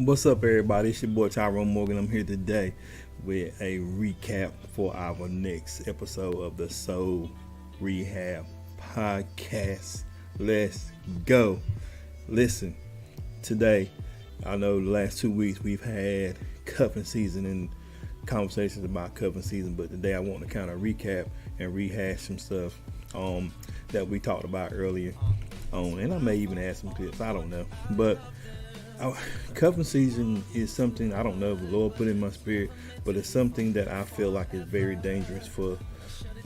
What's up, everybody? It's your boy Tyrone Morgan. I'm here today with a recap for our next episode of the Soul Rehab Podcast. Let's go. Listen, today, I know the last 2 weeks we've had cuffing season and conversations about cuffing season, but today I want to kind of recap and rehash some stuff that we talked about earlier and I may even add some tips. I don't know, but cuffing season is something I don't know if the Lord put in my spirit, but it's something that I feel like is very dangerous for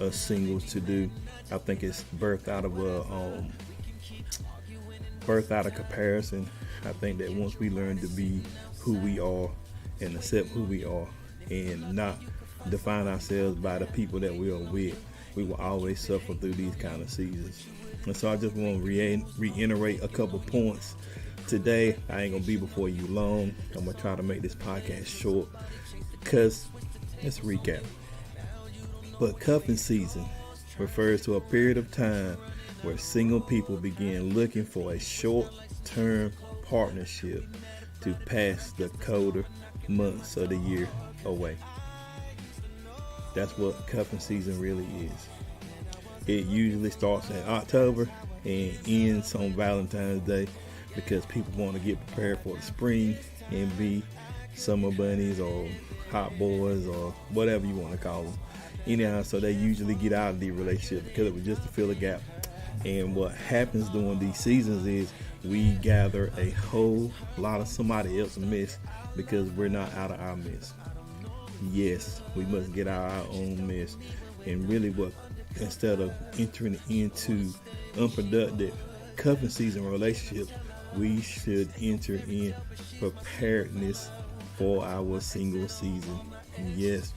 us singles to do. I think it's birthed out of comparison. I think that once we learn to be who we are and accept who we are and not define ourselves by the people that we are with, we will always suffer through these kind of seasons. And so I just want to reiterate a couple points. Today, I ain't going to be before you long. I'm going to try to make this podcast short because it's a recap. But cuffing season refers to a period of time where single people begin looking for a short-term partnership to pass the colder months of the year away. That's what cuffing season really is. It usually starts in October and ends on Valentine's Day because people want to get prepared for the spring and be summer bunnies or hot boys or whatever you want to call them. Anyhow, so they usually get out of the relationship because it was just to fill a gap. And what happens during these seasons is we gather a whole lot of somebody else's mess because we're not out of our mess. Yes, we must get out our own mess. And really instead of entering into unproductive cuffing season relationships, we should enter in preparedness for our single season. Yes,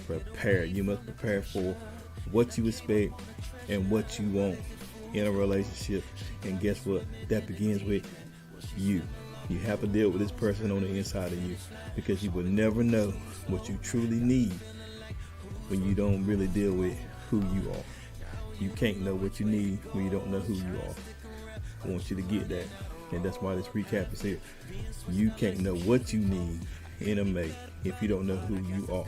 prepare. You must prepare for what you expect and what you want in a relationship. And guess what? That begins with you. You have to deal with this person on the inside of you because you will never know what you truly need when you don't really deal with who you are. You can't know what you need when you don't know who you are. I want you to get that. And that's why this recap is here. You can't know what you need in a mate if you don't know who you are.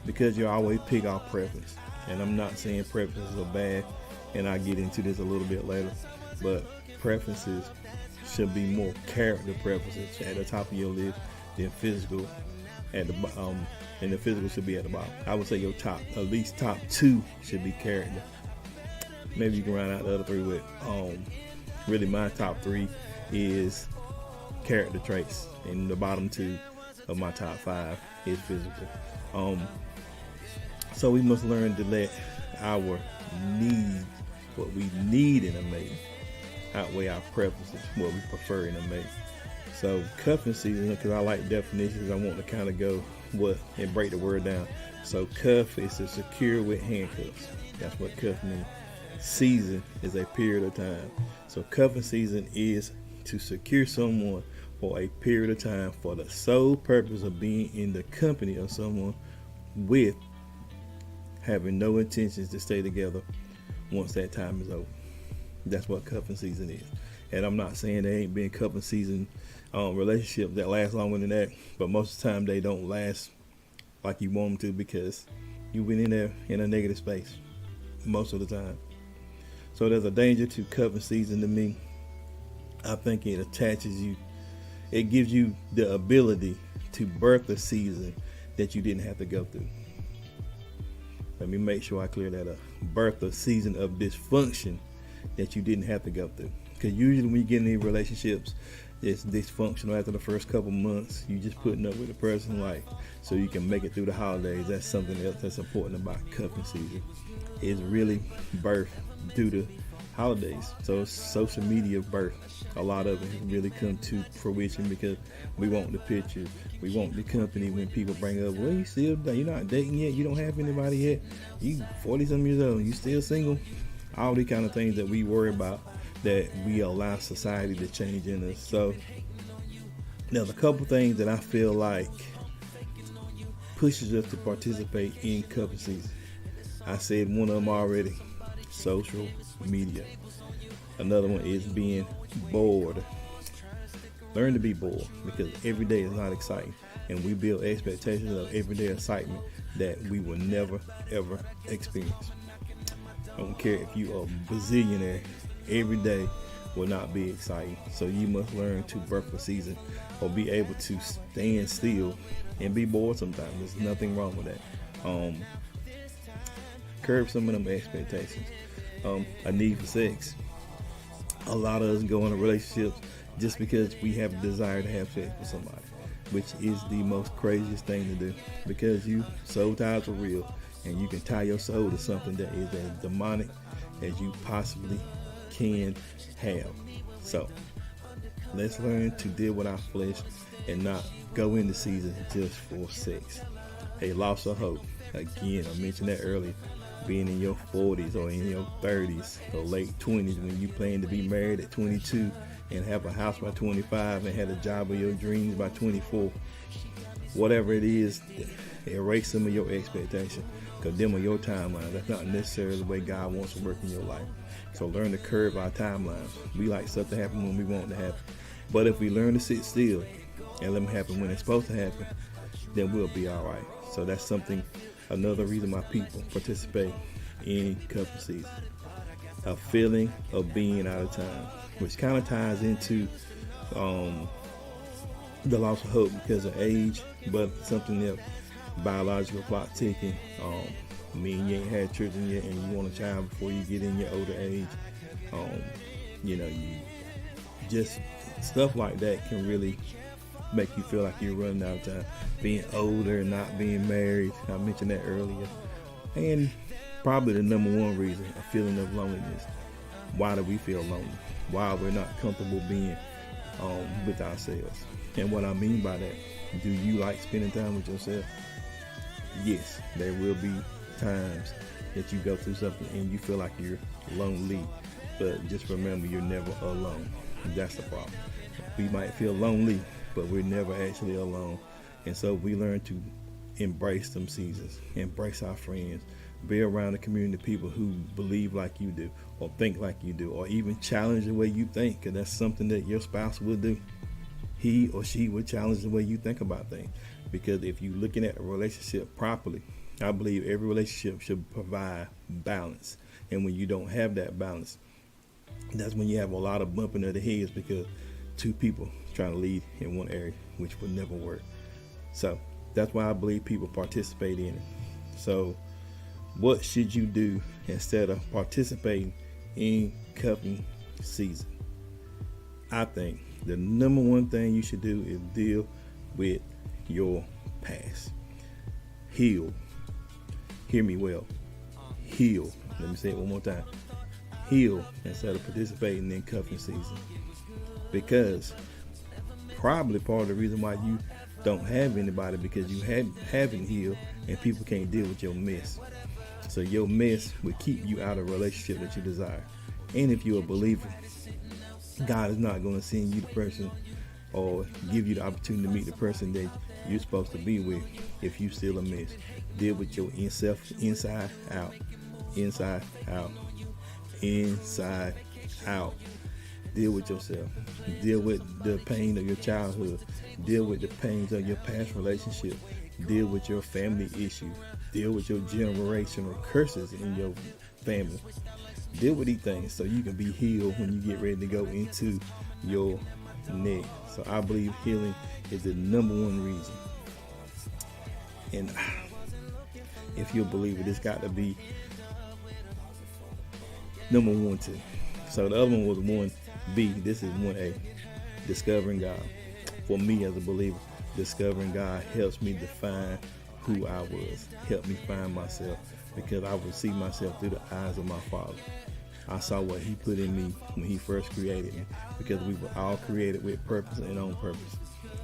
Because you always pick our preference. And I'm not saying preferences are bad, and I'll get into this a little bit later. But preferences should be more character preferences at the top of your list than physical at the and the physical should be at the bottom. I would say your at least top two should be character. Maybe you can round out the other three with really my top three is character traits, and the bottom two of my top five is physical. So we must learn to let our needs, what we need in a mate, outweigh our preferences, what we prefer in a mate. So cuffing season, because I like definitions, I want to kind of go and break the word down. So cuff is to secure with handcuffs. That's what cuff means. Season is a period of time. So cuffing season is to secure someone for a period of time for the sole purpose of being in the company of someone with having no intentions to stay together once that time is over. That's what cuffing season is. And I'm not saying there ain't been cuffing season relationships that last longer than that, but most of the time they don't last like you want them to because you've been in there in a negative space most of the time. So there's a danger to cuffing season to me. I think it attaches you. It gives you the ability to birth a season that you didn't have to go through. Let me make sure I clear that up. Birth a season of dysfunction that you didn't have to go through. Because usually when you get in these relationships, it's dysfunctional after the first couple months. You just putting up with the person so you can make it through the holidays. That's something else that's important about cuffing season. It's really birth due to holidays. So it's social media birth. A lot of it has really come to fruition because we want the pictures. We want the company when people bring up, well, you're not dating yet? You don't have anybody yet? You 40-some years old. You still single? All these kind of things that we worry about that we allow society to change in us. So there's a couple things that I feel like pushes us to participate in cuffing season. I said one of them already, social media. Another one is being bored. Learn to be bored, because every day is not exciting, and we build expectations of everyday excitement that we will never ever experience. I don't care if you are a bazillionaire, every day will not be exciting. So you must learn to birth a season, or be able to stand still and be bored sometimes. There's nothing wrong with that. Curb some of them expectations. A need for sex. A lot of us go into relationships just because we have a desire to have sex with somebody, which is the most craziest thing to do, because soul ties are real, and you can tie your soul to something that is as demonic as you possibly can have. So let's learn to deal with our flesh and not go into season just for sex. A loss of hope. Again, I mentioned that earlier. Being in your 40s or in your 30s or late 20s, when you plan to be married at 22 and have a house by 25 and have a job of your dreams by 24. Whatever it is, erase some of your expectations, because them are your timelines. That's not necessarily the way God wants to work in your life. So learn to curve our timelines. We like stuff to happen when we want it to happen. But if we learn to sit still and let them happen when it's supposed to happen, then we'll be all right. So that's another reason why people participate in cuffing season. A feeling of being out of time, which kind of ties into the loss of hope because of age, but something else, biological clock ticking. You ain't had children yet and you want a child before you get in your older age. You just stuff like that can really make you feel like you're running out of time. Being older, not being married, I mentioned that earlier. And probably the number one reason, a feeling of loneliness. Why do we feel lonely? Why we're not comfortable being with ourselves? And what I mean by that, do you like spending time with yourself? Yes, there will be times that you go through something and you feel like you're lonely, but just remember, you're never alone. That's the problem. We might feel lonely, but we're never actually alone. And so we learn to embrace them seasons, embrace our friends, be around a community of people who believe like you do, or think like you do, or even challenge the way you think, because that's something that your spouse will do. He or she will challenge the way you think about things, because if you're looking at a relationship properly, I believe every relationship should provide balance. And when you don't have that balance, that's when you have a lot of bumping of the heads, because two people trying to lead in one area, which would never work. So that's why I believe people participate in it. So what should you do instead of participating in cuffing season? I think the number one thing you should do is deal with your past. Heal. Hear me well. Heal. Let me say it one more time. Heal instead of participating in cuffing season. Because probably part of the reason why you don't have anybody, because you haven't healed, and people can't deal with your mess. So your mess will keep you out of a relationship that you desire. And if you're a believer, God is not going to send you the person or give you the opportunity to meet the person that you're supposed to be with if you still a mess. Deal with your inside out, inside out, inside out. Deal with yourself. Deal with the pain of your childhood. Deal with the pains of your past relationship. Deal with your family issues. Deal with your generational curses in your family. Deal with these things so you can be healed when you get ready to go into your next. So I believe healing is the number one reason. And if you're a believer, this got to be number 1, 2. So the other one was 1B. This is 1A. Discovering God. For me as a believer, discovering God helps me define who I was. Help me find myself, because I would see myself through the eyes of my Father. I saw what He put in me when He first created me, because we were all created with purpose and on purpose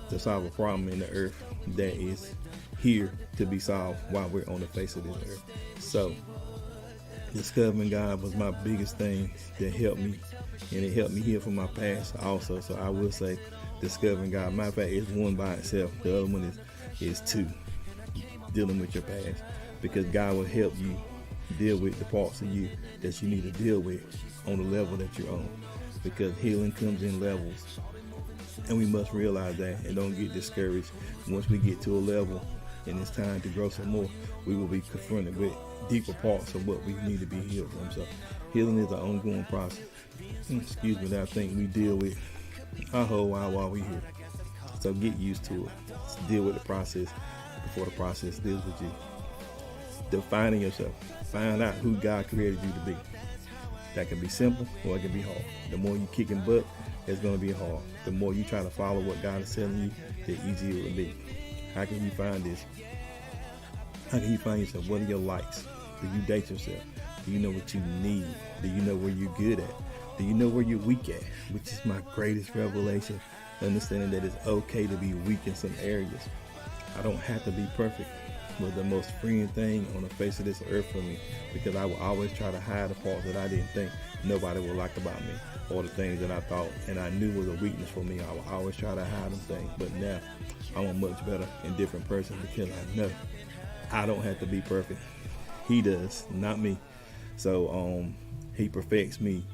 to solve a problem in the earth that is here to be solved while we're on the face of this earth. So discovering God was my biggest thing that helped me, and it helped me heal from my past also. So I will say discovering God. Matter of fact, it's one by itself. The other one is 2, dealing with your past, because God will help you deal with the parts of you that you need to deal with on the level that you're on. because healing comes in levels. And we must realize that and don't get discouraged. Once we get to a level and it's time to grow some more, we will be confronted with deeper parts of what we need to be healed from. So healing is an ongoing process. Excuse me, that I think we deal with our whole while we're here. So get used to it. Deal with the process before the process deals with you. Defining yourself. Find out who God created you to be. That can be simple or it can be hard. The more you kicking butt, it's going to be hard. The more you try to follow what God is telling you, the easier it will be. How can you find this? How can you find yourself? What are your likes? Do you date yourself? Do you know what you need? Do you know where you're good at? Do you know where you're weak at? Which is my greatest revelation. Understanding that it's okay to be weak in some areas. I don't have to be perfect. Was the most freeing thing on the face of this earth for me, because I would always try to hide the parts that I didn't think nobody would like about me, or the things that I thought and I knew was a weakness for me. I would always try to hide them things, but now I'm a much better and different person because I know I don't have to be perfect. He does, not me. So he perfects me,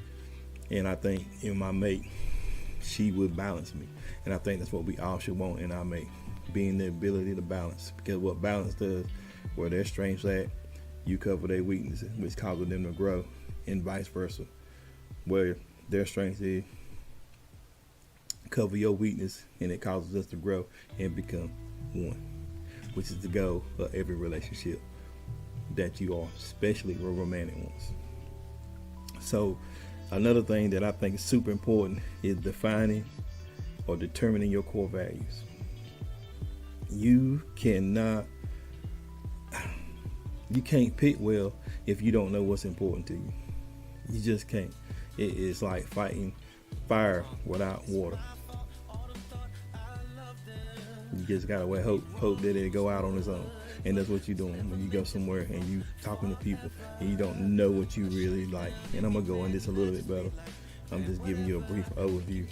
and I think in my mate, she would balance me, and I think that's what we all should want in our mate. Being the ability to balance, because what balance does, where their strengths at, you cover their weaknesses, which causes them to grow, and vice versa. Where their strength is, cover your weakness, and it causes us to grow and become one, which is the goal of every relationship that you are, especially with romantic ones. So another thing that I think is super important is defining or determining your core values. You can't pick well if you don't know what's important to you. You just can't. It is like fighting fire without water. You just gotta hope that it go out on its own. And that's what you're doing when you go somewhere and you talking to people and you don't know what you really like. And I'm gonna go on this a little bit better. I'm just giving you a brief overview.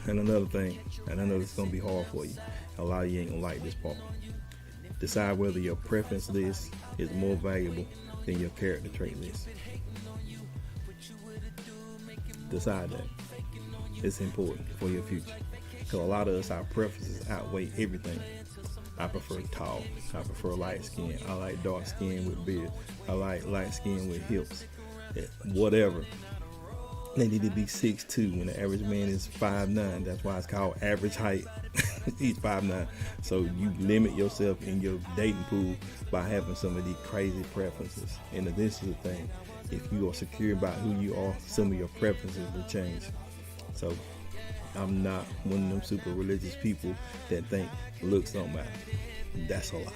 And another thing, and I know this is going to be hard for you, a lot of you ain't going to like this part. Decide whether your preference list is more valuable than your character trait list. Decide that. It's important for your future. Because a lot of us, our preferences outweigh everything. I prefer tall. I prefer light skin. I like dark skin with beard. I like light skin with hips. Whatever. They need to be 6'2" when the average man is 5'9". That's why it's called average height. He's 5'9". So you limit yourself in your dating pool by having some of these crazy preferences. And this is the thing. If you are secure about who you are, some of your preferences will change. So I'm not one of them super religious people that think looks don't matter. That's a lie.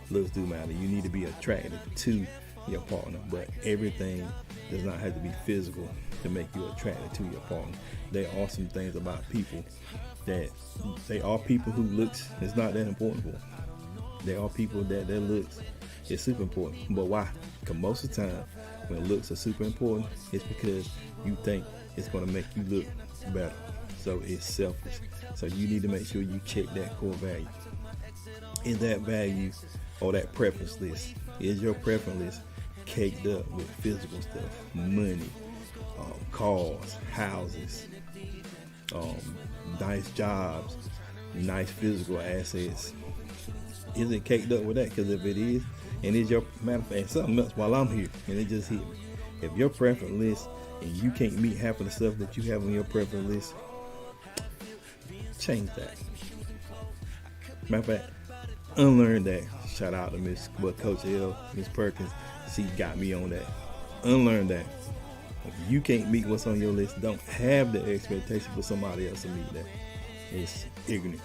Looks do matter. You need to be attracted to your partner, but everything does not have to be physical to make you attracted to your partner. There are some things about people that they are people who looks is not that important for them. There are people that their looks is super important. But why? Because most of the time when looks are super important, it's because you think it's going to make you look better. So it's selfish. So you need to make sure you check that core value. Is that value or that preference list? Is your preference list caked up with physical stuff, money, cars, houses, nice jobs, nice physical assets? Is it caked up with that? Because if it is, and it's your, matter of fact, something else while I'm here, and it just hit me. If your preference list and you can't meet half of the stuff that you have on your preference list, change that. Matter of fact, unlearn that. Shout out to Coach L, Miss Perkins. She got me on that. Unlearn that. If you can't meet what's on your list, don't have the expectation for somebody else to meet that. It's ignorant.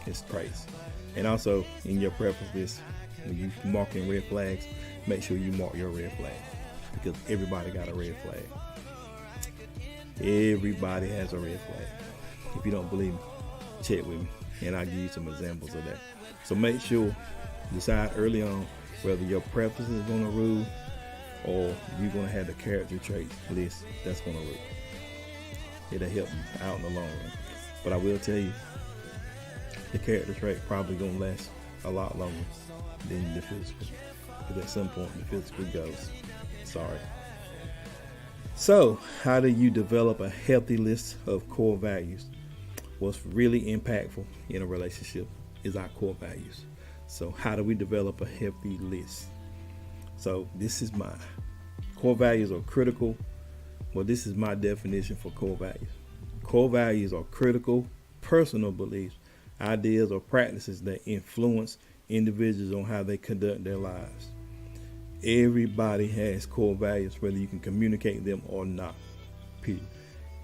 It's crazy. And also, in your preference list, when you marking red flags, make sure you mark your red flag, because everybody got a red flag. Everybody has a red flag. If you don't believe me, check with me, and I'll give you some examples of that. So make sure, decide early on whether your preference is going to rule or you're going to have the character trait list that's going to rule. It'll help you out in the long run. But I will tell you, the character trait probably going to last a lot longer than the physical. Because at some point the physical goes. Sorry. So, how do you develop a healthy list of core values? What's really impactful in a relationship is our core values. So, how do we develop a healthy list? So, this is mine. Core values are critical. Well, this is my definition for core values. Core values are critical personal beliefs, ideas, or practices that influence individuals on how they conduct their lives. Everybody has core values, whether you can communicate them or not. Period.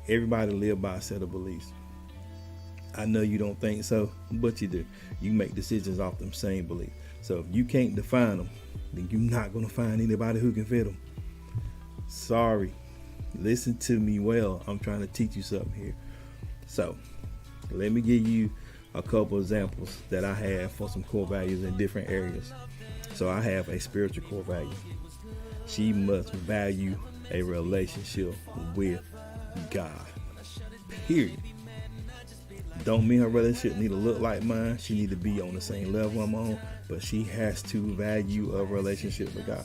Everybody lives by a set of beliefs. I know you don't think so, but you do. You make decisions off them same beliefs. So if you can't define them, then you're not going to find anybody who can fit them. Sorry. Listen to me well. I'm trying to teach you something here. So let me give you a couple examples that I have for some core values in different areas. So I have a spiritual core value. She must value a relationship with God. Period. Don't mean her relationship need to look like mine. She need to be on the same level I'm on, but she has to value a relationship with God.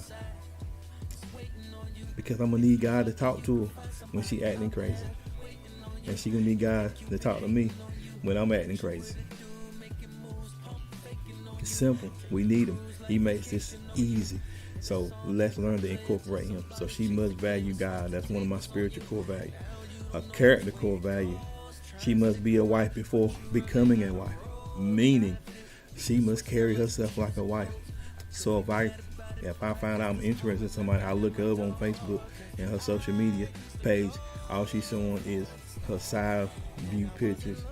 Because I'm gonna need God to talk to her when she acting crazy, and she gonna need God to talk to me when I'm acting crazy. It's simple. We need him. He makes this easy. So let's learn to incorporate him. So she must value God. That's one of my spiritual core values. A character core value. She must be a wife before becoming a wife. Meaning, she must carry herself like a wife. So if I find out I'm interested in somebody, I look her up on Facebook and her social media page. All she's showing is her side view pictures.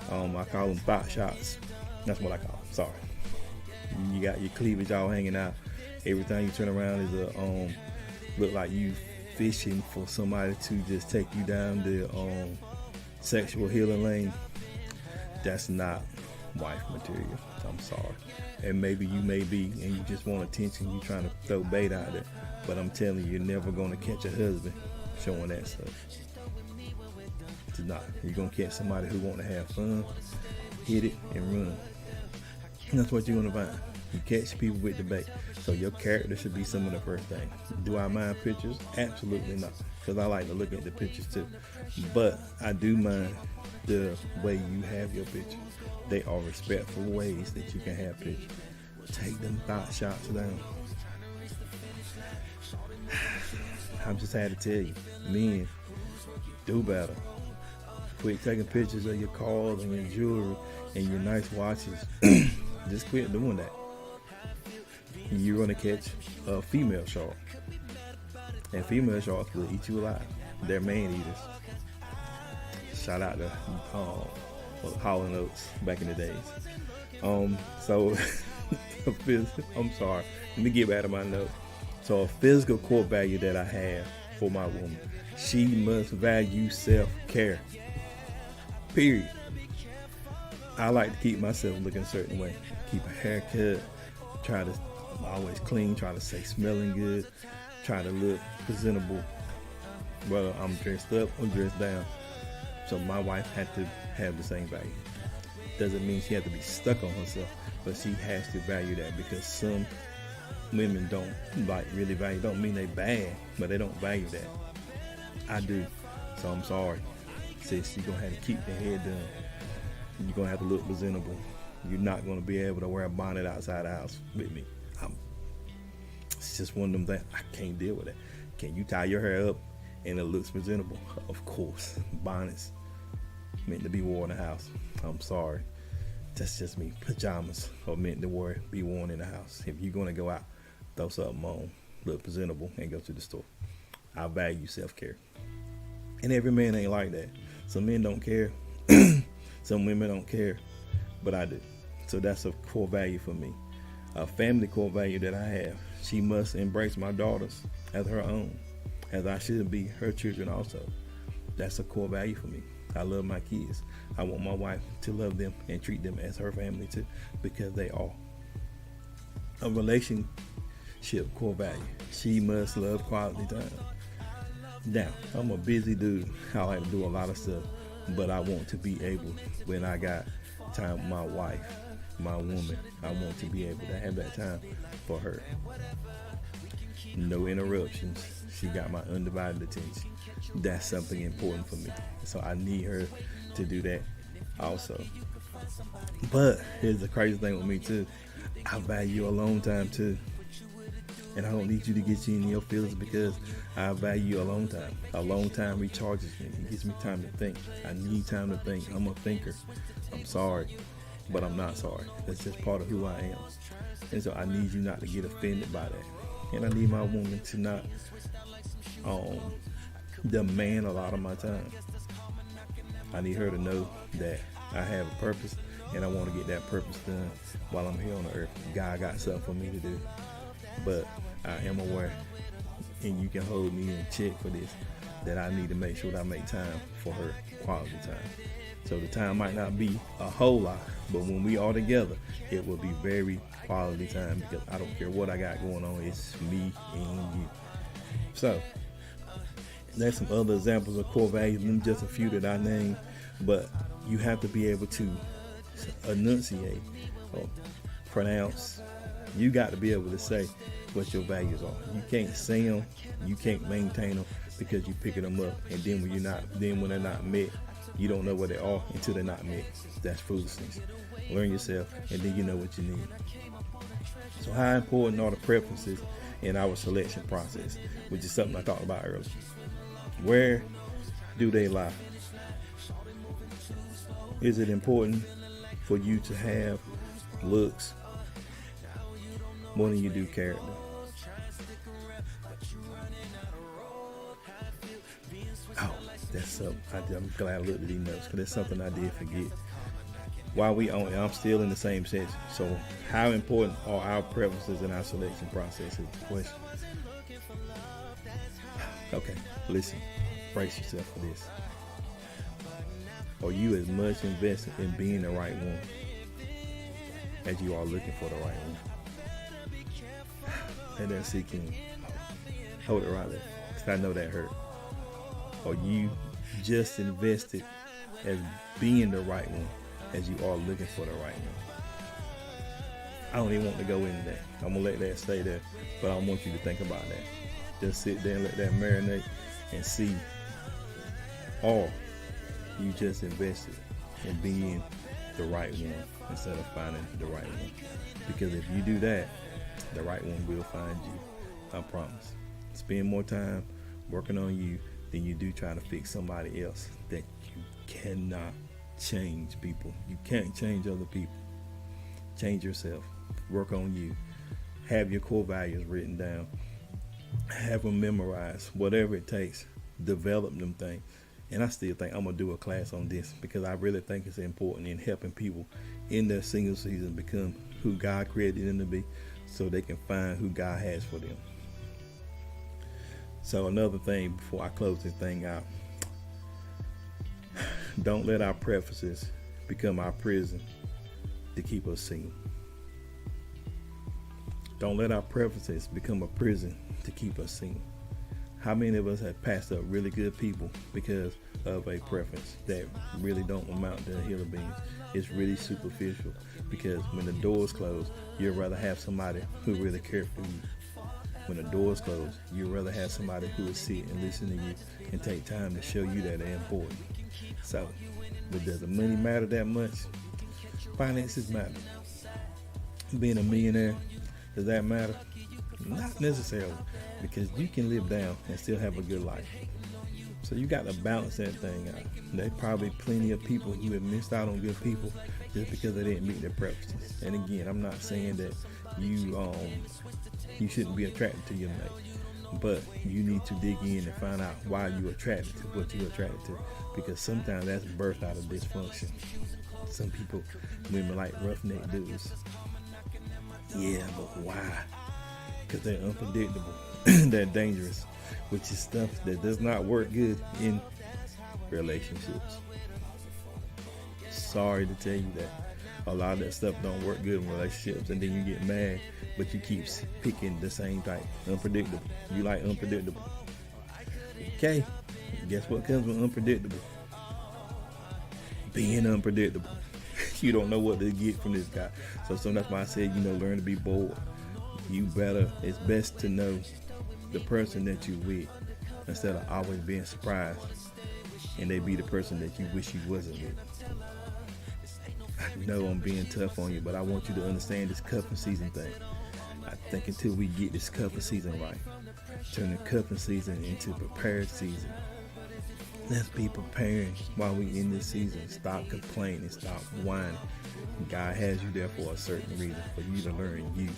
I call them thought shots. That's what I call them. Sorry. You got your cleavage all hanging out. Every time you turn around is look like you fishing for somebody to just take you down the sexual healing lane. That's not wife material. I'm sorry. And maybe you may be, and you just want attention. You trying to throw bait out there, but I'm telling you, you're never gonna catch a husband showing that stuff. It's not. You're gonna catch somebody who want to have fun, hit it, and run. And that's what you're gonna find. You catch people with the bait. So your character should be some of the first things. Do I mind pictures? Absolutely not, because I like to look at the pictures too. But I do mind the way you have your picture. They are respectful ways that you can have pictures. Take them thought shots down. I just had to tell you, men, do better. Quit taking pictures of your cars and your jewelry and your nice watches. Just quit doing that. You're going to catch a female shark. And female sharks will eat you alive. They're man eaters. Shout out to Hall & Oates back in the days. So, I'm sorry. Let me get back to my notes. So a physical core value that I have for my woman, she must value self-care. Period. I like to keep myself looking a certain way. Keep a haircut. Try to always clean. Try to stay smelling good. Try to look presentable. Whether I'm dressed up or dressed down. So my wife had to have the same value. Doesn't mean she had to be stuck on herself, but she has to value that, because some women don't really value. Don't mean they bad, but they don't value that. I do. So I'm sorry. Sis, you're gonna have to keep your head done. You're gonna have to look presentable. You're not gonna be able to wear a bonnet outside the house with me. It's just one of them things. I can't deal with that. Can you tie your hair up and it looks presentable? Of course. Bonnets meant to be worn in the house. I'm sorry. That's just me. Pajamas are meant to be worn in the house. If you're gonna go out, throw something on, look presentable, and go to the store. I value self-care. And every man ain't like that. Some men don't care. Some women don't care. But I do. So that's a core value for me. A family core value that I have. She must embrace my daughters as her own, as I should be her children also. That's a core value for me. I love my kids. I want my wife to love them and treat them as her family too, because they are. A relationship core value. She must love quality time. Now, I'm a busy dude. I like to do a lot of stuff, but I want to be able, when I got time with my wife, my woman, I want to be able to have that time for her. no interruptions. She got my undivided attention. That's something important for me. So I need her to do that also. But here's the crazy thing with me too. I value alone time too. And I don't need you to get you in your feelings because I value alone time. Alone time recharges me. It gives me time to think. I need time to think. I'm a thinker. I'm sorry, but I'm not sorry. That's just part of who I am. And so I need you not to get offended by that. And I need my woman to not demand a lot of my time. I need her to know that I have a purpose and I want to get that purpose done while I'm here on the earth. God got something for me to do. But I am aware, and you can hold me in check for this, that I need to make sure that I make time for her, quality time. So the time might not be a whole lot, but when we are together, it will be very quality time because I don't care what I got going on. It's me and you. So there's some other examples of core values, just a few that I named, but you have to be able to enunciate or pronounce. You got to be able to say what your values are. You can't say them, you can't maintain them because you picking them up, and then when they're not met, you don't know what they are until they're not met. That's foolishness. Learn yourself, and then you know what you need. So how important are the preferences in our selection process, which is something I talked about earlier. Where do they lie? Is it important for you to have looks more than you do character? Oh, that's something. I'm glad I looked at these notes because that's something I did forget. While I'm still in the same section. So, how important are our preferences in our selection process? Is the question. Okay, listen. Brace yourself for this. Are you as much invested in being the right one as you are looking for the right one? And then sink in. Hold it right there, because I know that hurt. Are you just invested as being the right one as you are looking for the right one? I don't even want to go into that. I'm going to let that stay there, but I want you to think about that. Just sit there and let that marinate and see. Or you just invested in being the right one instead of finding the right one. Because if you do that, the right one will find you. I promise. Spend more time working on you than you do trying to fix somebody else that you cannot change. People, you can't change other people. Change yourself. Work on you. Have your core values written down. Have them memorized. Whatever it takes. Develop them things. And I still think I'm going to do a class on this because I really think it's important in helping people in their single season become who God created them to be so they can find who God has for them. So another thing before I close this thing out, don't let our preferences become our prison to keep us single. Don't let our preferences become a prison to keep us single. How many of us have passed up really good people because of a preference that really don't amount to a hill of beans? It's really superficial because when the doors close, you'd rather have somebody who really cares for you. When the doors close, you'd rather have somebody who will sit and listen to you and take time to show you that they're important. So, but does the money matter that much? Finances matter. Being a millionaire, does that matter? Not necessarily, because you can live down and still have a good life. So you got to balance that thing out. There's probably plenty of people who have missed out on good people just because they didn't meet their preferences. And again, I'm not saying that you shouldn't be attracted to your mate, but you need to dig in and find out why you're attracted to what you're attracted to, because sometimes that's birthed out of dysfunction. Some people, women like roughneck dudes. Yeah, but why? Because they're unpredictable. They're dangerous, which is stuff that does not work good in relationships. Sorry to tell you that a lot of that stuff don't work good in relationships, and then you get mad, but you keep picking the same type. Unpredictable. You like unpredictable. Okay, guess what comes with unpredictable? Being unpredictable. You don't know what to get from this guy. So that's why I said, learn to be bored. It's best to know the person that you with, instead of always being surprised and they be the person that you wish you wasn't with. I know I'm being tough on you, but I want you to understand this cuffing season thing. I think until we get this cuffing season right, turn the cuffing season into prepared season. Let's be preparing while we in this season. Stop complaining, stop whining. God has you there for a certain reason, for you to learn you. You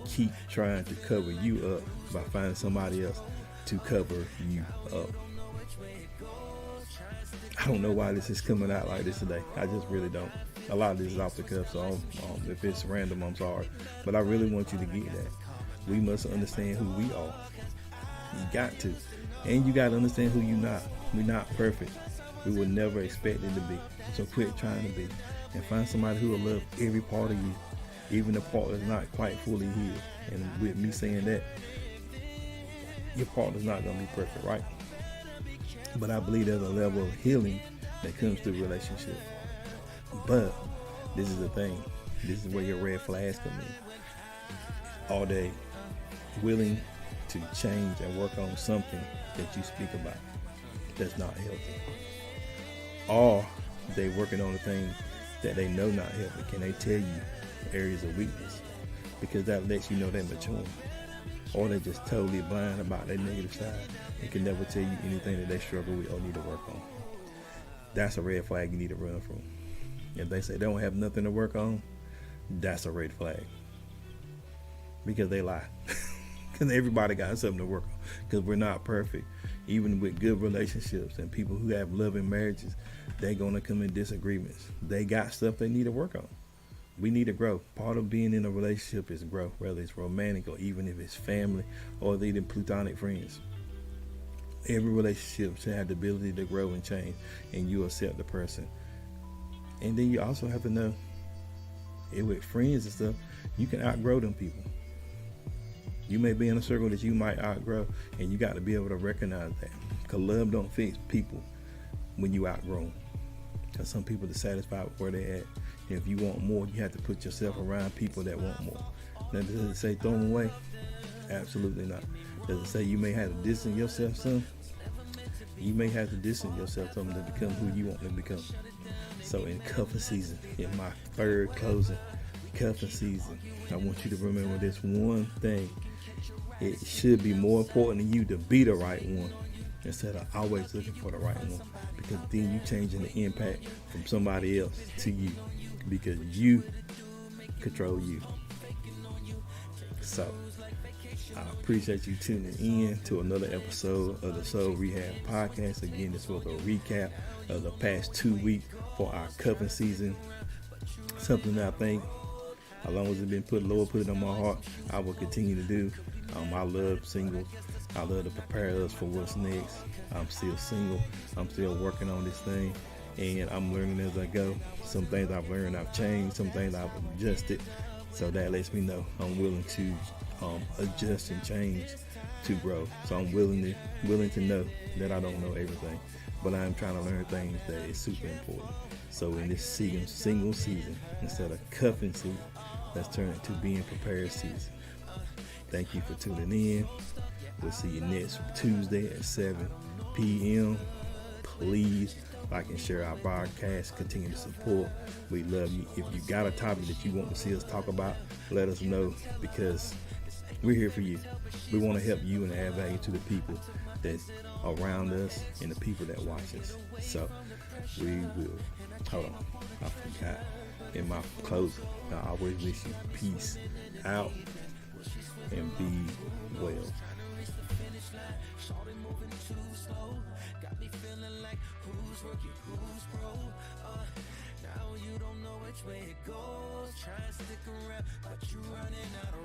keep trying to cover you up by finding somebody else to cover you up. I don't know why this is coming out like this today. I just really don't. A lot of this is off the cuff, so if it's random, I'm sorry. But I really want you to get that. We must understand who we are. You got to. And you got to understand who you're not. We're not perfect. We will never expect it to be. So quit trying to be. And find somebody who will love every part of you, even the part that's not quite fully healed. And with me saying that, your partner's not going to be perfect, right? But I believe there's a level of healing that comes through relationship. But this is the thing. This is where your red flags come in. Are they willing to change and work on something that you speak about that's not healthy? Or they working on the things that they know not healthy? Can they tell you areas of weakness? Because that lets you know they're maturing. Or they're just totally blind about their negative side and can never tell you anything that they struggle with or need to work on. That's a red flag you need to run from. If they say they don't have nothing to work on, that's a red flag. Because they lie. Because everybody got something to work on. Because we're not perfect. Even with good relationships and people who have loving marriages, they're going to come in disagreements. They got stuff they need to work on. We need to grow. Part of being in a relationship is grow, whether it's romantic or even if it's family or even platonic friends. Every relationship should have the ability to grow and change, and you accept the person. And then you also have to know, with friends and stuff, you can outgrow them people. You may be in a circle that you might outgrow, and you got to be able to recognize that. Because love don't fix people when you outgrow them. Because some people are satisfied with where they're at. And if you want more, you have to put yourself around people that want more. Now, does it say throw them away? Absolutely not. Does it say you may have to distance yourself some? You may have to distance yourself from to become who you want to become. So in cuffing season, in my third closing cuffing season, I want you to remember this one thing. It should be more important to you to be the right one instead of always looking for the right one, because then you changing the impact from somebody else to you, because you control you. So I appreciate you tuning in to another episode of the Soul Rehab Podcast. Again, this was a recap of the past 2 weeks for our cuffing season. Something that I think, as long as it's been Lord put it on my heart, I will continue to do. I love singles. I love to prepare us for what's next. I'm still single. I'm still working on this thing, and I'm learning as I go. Some things I've learned, I've changed. Some things I've adjusted. So that lets me know I'm willing to adjust and change to grow. So I'm willing to know that I don't know everything, but I'm trying to learn things that is super important. So in this single season, instead of cuffing season, let's turn it to being prepared season. Thank you for tuning in. We'll see you next Tuesday at 7 p.m. Please like and share our podcast. Continue to support. We love you. If you got a topic that you want to see us talk about, let us know, because we're here for you. We want to help you and add value to the people that's around us and the people that watch us. So we will. Hold on. I forgot. In my closing, I always wish you peace out and be well. Now you don't know which way it goes. Try and stick around, but you're running out of